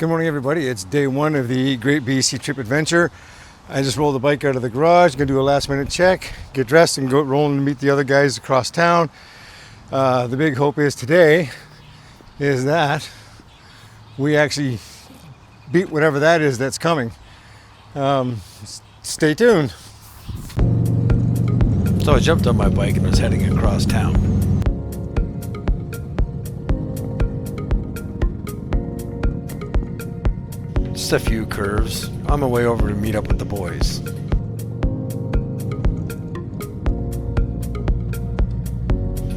Good morning, everybody. It's day one of the Great BC Trip Adventure. I just rolled the bike out of the garage, gonna do a last minute check, get dressed and go rolling to meet the other guys across town. The big hope is today is that we actually beat whatever that is that's coming. Stay tuned. So I jumped on my bike and was heading across town. Just a few curves on my way over to meet up with the boys.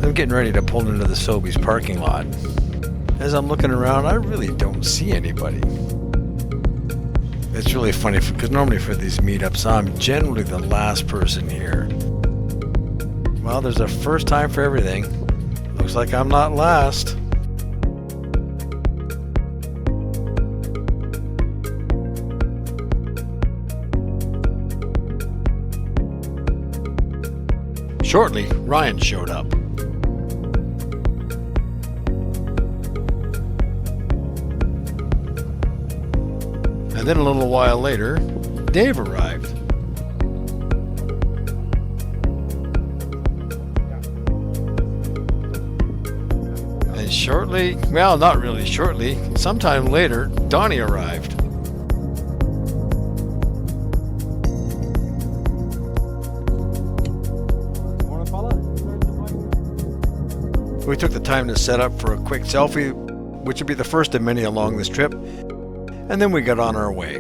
I'm getting ready to pull into the Sobeys parking lot. As I'm looking around, I really don't see anybody. It's really funny because normally for these meetups, I'm generally the last person here. Well, there's a first time for everything. Looks like I'm not last. Shortly, Ryan showed up. And then a little while later, Dave arrived. And shortly, well, not really shortly, sometime later, Donnie arrived. We took the time to set up for a quick selfie, which would be the first of many along this trip, and then we got on our way.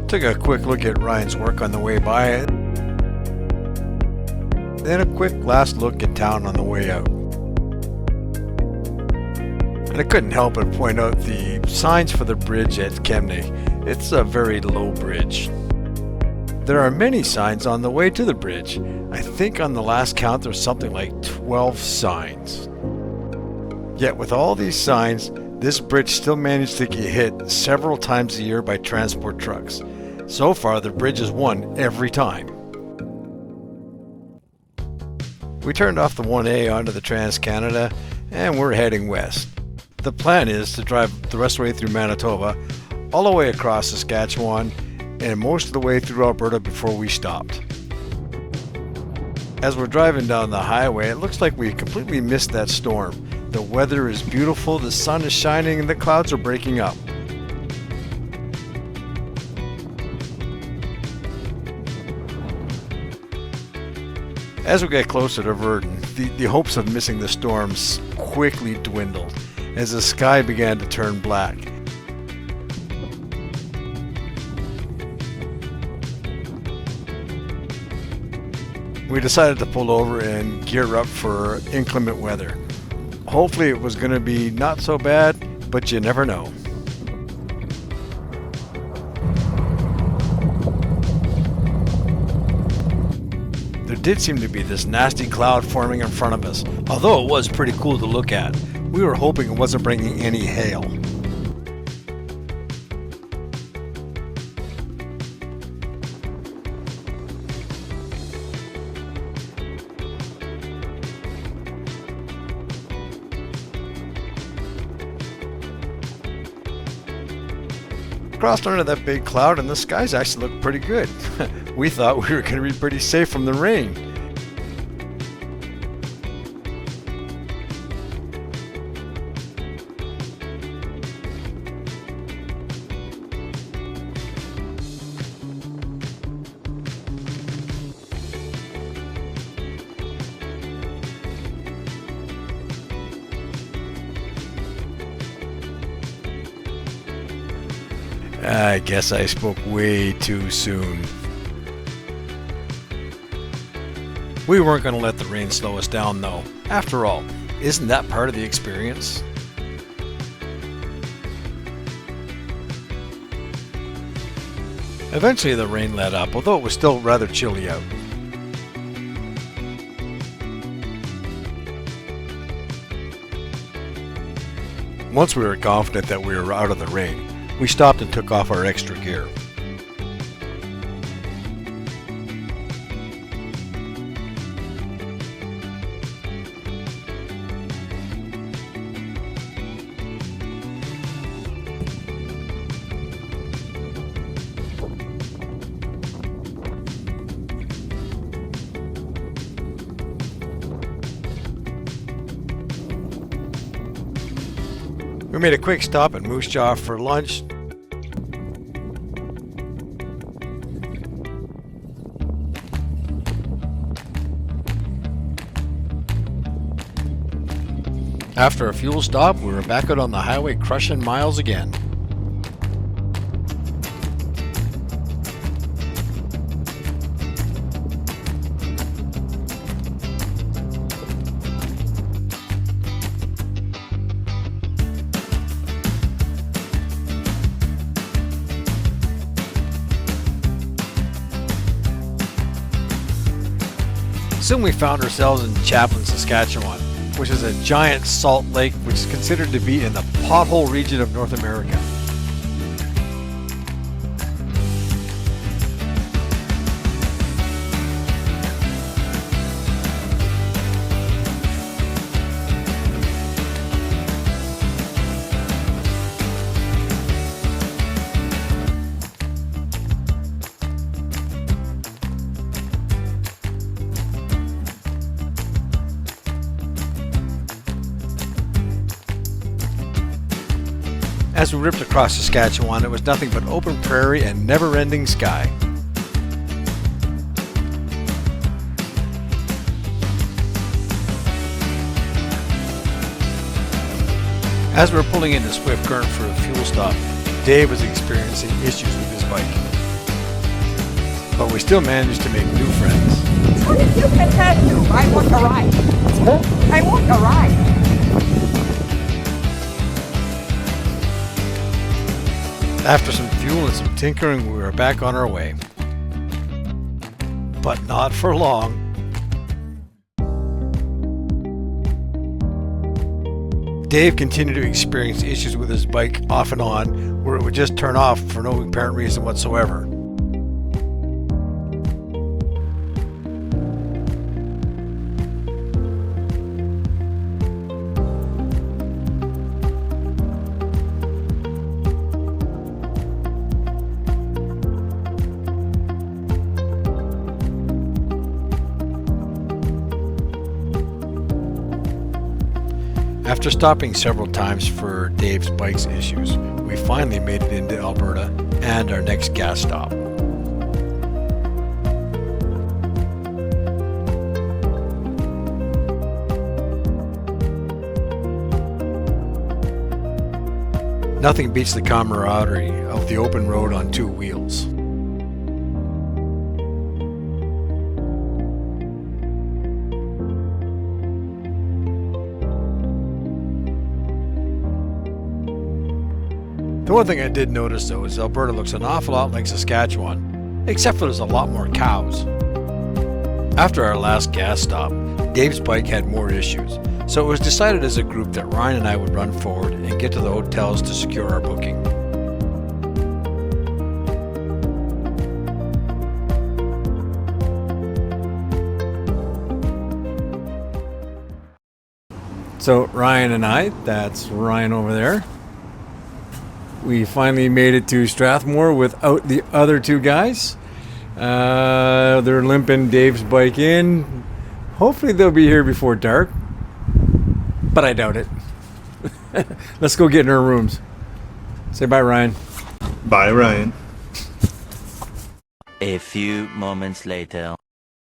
Took a quick look at Ryan's work on the way by, then a quick last look at town on the way out. And I couldn't help but point out the signs for the bridge at Kemnay. It's a very low bridge. There are many signs on the way to the bridge. I think on the last count there's something like 12 signs. Yet with all these signs, this bridge still managed to get hit several times a year by transport trucks. So far, the bridge has won every time. We turned off the 1A onto the Trans-Canada and we're heading west. The plan is to drive the rest of the way through Manitoba, all the way across Saskatchewan, and most of the way through Alberta before we stopped. As we're driving down the highway, it looks like we completely missed that storm. The weather is beautiful, the sun is shining, and the clouds are breaking up. As we get closer to Verdun, the hopes of missing the storms quickly dwindled as the sky began to turn black. We decided to pull over and gear up for inclement weather. Hopefully it was going to be not so bad, but you never know. There did seem to be this nasty cloud forming in front of us, although it was pretty cool to look at. We were hoping it wasn't bringing any hail. Crossed under that big cloud and the skies actually looked pretty good. We thought we were going to be pretty safe from the rain. I guess I spoke way too soon. We weren't going to let the rain slow us down though. After all, isn't that part of the experience? Eventually the rain let up, although it was still rather chilly out. Once we were confident that we were out of the rain, we stopped and took off our extra gear. We made a quick stop at Moose Jaw for lunch. After a fuel stop, we were back out on the highway crushing miles again. Soon we found ourselves in Chaplin, Saskatchewan, which is a giant salt lake which is considered to be in the pothole region of North America. As we ripped across Saskatchewan, it was nothing but open prairie and never-ending sky. As we were pulling into Swift Current for a fuel stop, Dave was experiencing issues with his bike. But we still managed to make new friends. What did you continue? I want to ride. I want to ride. After some fuel and some tinkering, we were back on our way. But not for long. Dave continued to experience issues with his bike off and on, where it would just turn off for no apparent reason whatsoever. After stopping several times for Dave's bike's issues, we finally made it into Alberta and our next gas stop. Nothing beats the camaraderie of the open road on two wheels. The one thing I did notice though is Alberta looks an awful lot like Saskatchewan, except for there's a lot more cows. After our last gas stop, Dave's bike had more issues, so it was decided as a group that Ryan and I would run forward and get to the hotels to secure our booking. So Ryan and I, that's Ryan over there, we finally made it to Strathmore without the other two guys. They're limping Dave's bike in. Hopefully they'll be here before dark, but I doubt it. Let's go get in our rooms. Say bye, Ryan. Bye, Ryan. A few moments later.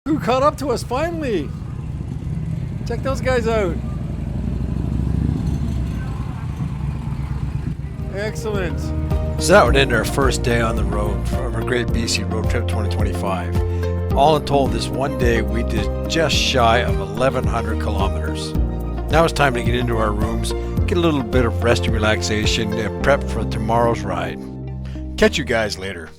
Who caught up to us finally? Check those guys out. Excellent. So that would end our first day on the road for our Great BC Road Trip 2025. All in told, this one day we did just shy of 1,100 kilometers. Now it's time to get into our rooms, get a little bit of rest and relaxation, and prep for tomorrow's ride. Catch you guys later.